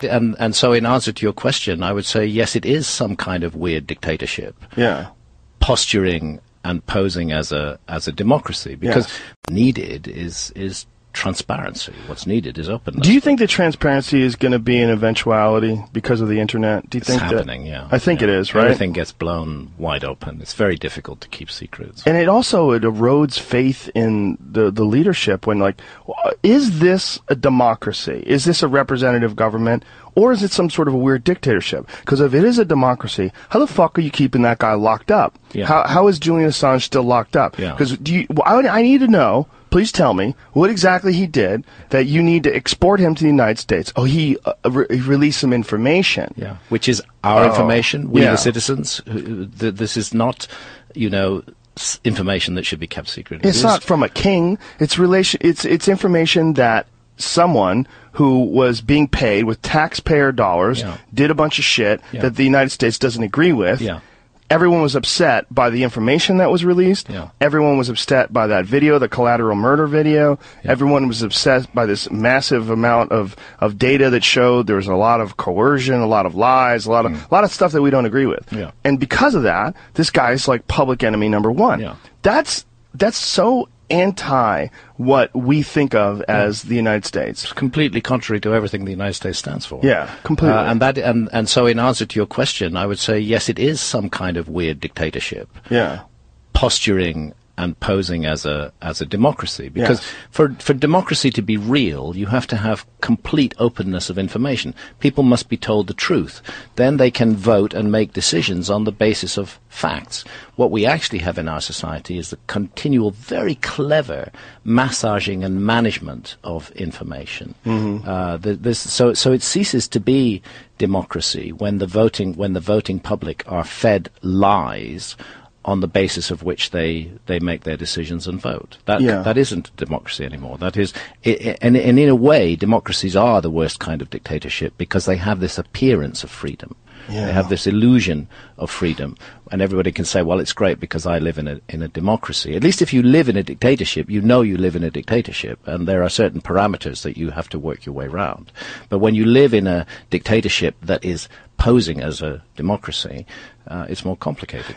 And so in answer to your question, I would say, yes, it is some kind of weird dictatorship. Yeah. Posturing and posing as a democracy, because needed is transparency. What's needed is openness. Do you think that transparency is going to be an eventuality because of the internet? Do you think it's happening? Yeah. I think it is, right? Everything gets blown wide open. It's very difficult to keep secrets. And it erodes faith in the leadership when, like, is this a democracy? Is this a representative government? Or is it some sort of a weird dictatorship? Because if it is a democracy, how the fuck are you keeping that guy locked up? Yeah. How is Julian Assange still locked up? Yeah. Because I need to know, please tell me, what exactly he did that you need to export him to the United States. Oh, he released some information. Yeah, which is our information, we the citizens. This is not, information that should be kept secret. It's not from a king. It's information that someone who was being paid with taxpayer dollars did a bunch of shit that the United States doesn't agree with. Yeah. Everyone was upset by the information that was released. Yeah. Everyone was upset by that video, the collateral murder video. Yeah. Everyone was upset by this massive amount of data that showed there was a lot of coercion, a lot of lies, a lot of stuff that we don't agree with. Yeah. And because of that, this guy's like public enemy number one. Yeah. That's so anti what we think of as the United States. It's completely contrary to everything the United States stands for. Yeah, completely. And so in answer to your question, I would say, yes, it is some kind of weird dictatorship. Yeah. Posturing and posing as a democracy, because for democracy to be real, you have to have complete openness of information. People must be told the truth. Then they can vote and make decisions on the basis of facts. What we actually have in our society is the continual, very clever massaging and management of information. Mm-hmm. So it ceases to be democracy when the voting public are fed lies on the basis of which they make their decisions and vote. That isn't democracy anymore. That is, and in a way, democracies are the worst kind of dictatorship because they have this appearance of freedom. Yeah. They have this illusion of freedom, and everybody can say, "Well, it's great because I live in a democracy." At least if you live in a dictatorship, you know you live in a dictatorship, and there are certain parameters that you have to work your way around. But when you live in a dictatorship that is posing as a democracy, it's more complicated.